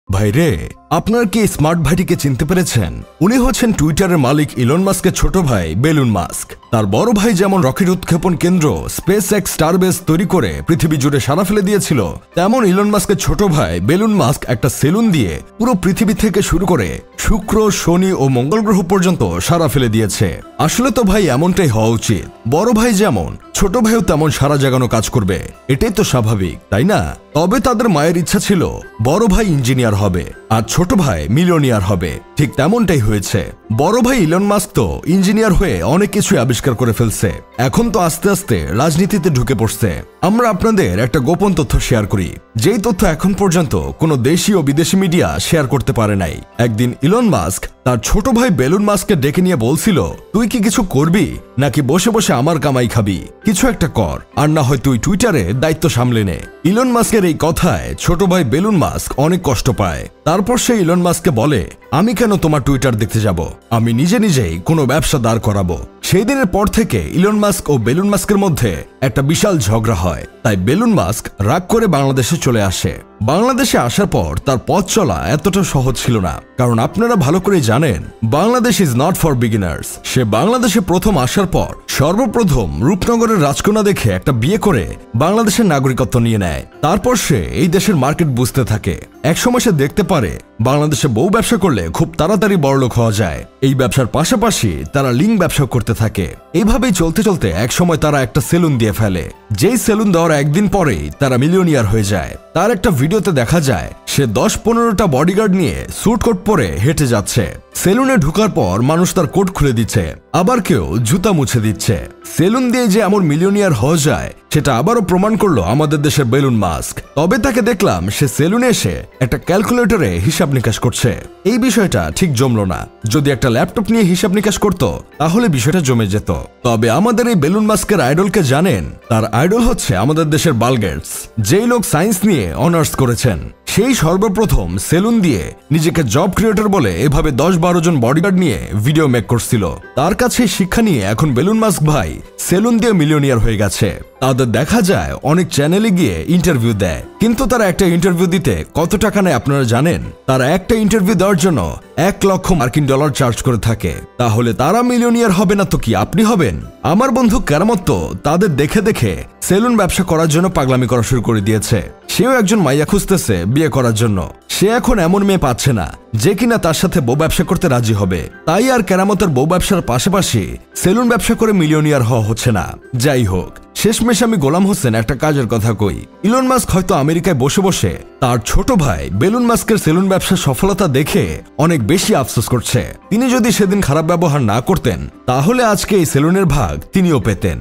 ভাইরে, আপনার কি স্মার্ট ভাইটিকে চিনতে পেরেছেন? উনি হচ্ছেন টুইটারের মালিক ইলন মাস্কের ছোট ভাই বেলুন মাস্ক। তার বড় ভাই যেমন রকেট উৎক্ষেপণ কেন্দ্র স্পেস এক্স স্টারবেস তৈরি করে পৃথিবী জুড়ে সাড়া ফেলে দিয়েছিল, তেমন ইলন মাস্কের ছোট ভাই বেলুন মাস্ক একটা সেলুন দিয়ে পুরো পৃথিবী থেকে শুরু করে শুক্র, শনি ও মঙ্গল গ্রহ পর্যন্ত সাড়া ফেলে দিয়েছে। আসলে তো ভাই এমনটাই হওয়া উচিত। বড় ভাই যেমন, ছোট ভাইও তেমন সারা জাগানো কাজ করবে, এটাই তো স্বাভাবিক, তাই না? তবে তাদের মায়ের ইচ্ছা ছিল বড় ভাই ইঞ্জিনিয়ার হবে আর ছোট ভাই মিলিয়নিয়ার হবে। ঠিক তেমনটাই হয়েছে। বড় ভাই ইলন মাস্ক তো ইঞ্জিনিয়ার হয়ে অনেক কিছু আবিষ্কার করে ফেলছে, এখন তো আস্তে আস্তে রাজনীতিতে ঢুকে পড়ছে। আমরা আপনাদের একটা গোপন তথ্য শেয়ার করি, যেই তথ্য এখন পর্যন্ত কোনো দেশি ও বিদেশি মিডিয়া শেয়ার করতে পারে নাই। একদিন ইলন মাস্ক তার ছোট ভাই বেলুন মাস্ককে ডেকে নিয়ে বলছিল, তুই কি কিছু করবি নাকি বসে বসে আমার কামাই খাবি? কিছু একটা কর, আর না হয় তুই টুইটারে দায়িত্ব সামলে নে। ইলন মাস্কের এই কথায় ছোট ভাই বেলুন মাস্ক অনেক কষ্ট পায়। তারপর সে ইলন মাস্ককে বলে, আমি কেন তোমার টুইটার দেখতে যাব? আমি নিজেই কোনো ব্যবসা দাঁড় করাবো। সেই দিনের পর থেকে ইলন মাস্ক ও বেলুন মাস্কের মধ্যে একটা বিশাল ঝগড়া হয়। তাই বেলুন মাস্ক রাগ করে বাংলাদেশে চলে আসে। বাংলাদেশে আসার পর তার পথ চলা এতটা সহজ ছিল না, কারণ আপনারা ভালো করে জানেন Bangladesh is not for beginners. সে বাংলাদেশে প্রথম আসার পর সর্বপ্রথম রূপনগরের রাজকন্যা দেখে একটা বিয়ে করে বাংলাদেশের নাগরিকত্ব নিয়ে নেয়। তারপর সে এই দেশের মার্কেট বুঝতে থাকে। একসময় সে দেখতে পারে বাংলাদেশে বউ ব্যবসা করলে খুব তাড়াতাড়ি বড়লোক হওয়া যায়। এই ব্যবসার পাশাপাশি তারা লিঙ্ক ব্যবসা করতে থাকে। এইভাবেই চলতে চলতে একসময় তারা একটা সেলুন দিয়ে ফেলে। যেই সেলুন দেওয়ার একদিন পরেই তারা মিলিয়নিয়ার হয়ে যায়। তার একটা ভিডিওতে দেখা যায় সে 10-15টা বডিগার্ড নিয়ে স্যুট কোট পরে হেঁটে যাচ্ছে। সেলুনে ঢুকার পর মানুষ তার কোট খুলে দিচ্ছে, আবার কেউ জুতা মুছে দিচ্ছে। সেলুন দিয়ে যে এমন মিলিয়নিয়ার হওয়া যায় সেটা আবারও প্রমাণ করলো আমাদের দেশের বেলুন মাস্ক। তবে তাকে দেখলাম সে সেলুনে এসে একটা ক্যালকুলেটরে হিসাব নিকাশ করছে। এই বিষয়টা ঠিক জমলো না। যদি একটা ল্যাপটপ নিয়ে হিসাব নিকাশ করত তাহলে বিষয়টা জমে যেত। তবে আমাদের এই বেলুন মাস্কের আইডলকে জানেন? তার আইডল হচ্ছে আমাদের দেশের বিল গেটস, যেই লোক সায়েন্স নিয়ে অনার্স করেছেন। সেই সর্বপ্রথম সেলুন দিয়ে নিজেকে জব ক্রিয়েটর বলে এভাবে 10-12 জন বডিগার্ড নিয়ে ভিডিও মেক করছিল। তার কাছে শিক্ষা নিয়ে এখন বেলুন মাস্ক ভাই সেলুন দিয়ে মিলিয়নিয়ার হয়ে গেছে। তাদের দেখা যায় অনেক চ্যানেলে গিয়ে ইন্টারভিউ দেয়, কিন্তু তারা একটা ইন্টারভিউ দিতে কত টাকা নেয় আপনারা জানেন? তারা একটা ইন্টারভিউ দেওয়ার জন্য $1 লক্ষ চার্জ করে থাকে। তাহলে তারা মিলিয়নিয়ার হবে না তো কি আপনি হবেন? আমার বন্ধু কেরামত তো তাদের দেখে দেখে সেলুন ব্যবসা করার জন্য পাগলামি করা শুরু করে দিয়েছে। সেও একজন মাইয়া খুঁজতেছে বিয়ে করার জন্য। সে এখন এমন মেয়ে পাচ্ছে না যে কিনা তার সাথে বউ ব্যবসা করতে রাজি হবে। তাই আর কেরামতের বউ ব্যবসার পাশাপাশি সেলুন ব্যবসা করে মিলিয়নিয়ার হওয়া হচ্ছে না। যাই হোক, শেষমেশ আমি গোলাম হোসেন একটা কাজের কথা কই। ইলন মাস্ক হয়তো আমেরিকায় বসে বসে তার ছোট ভাই বেলুন মাস্কের সেলুন ব্যবসার সফলতা দেখে অনেক বেশি আফসোস করছে। তিনি যদি সেদিন খারাপ ব্যবহার না করতেন তাহলে আজকে এই সেলুনের ভাগ তিনিও পেতেন।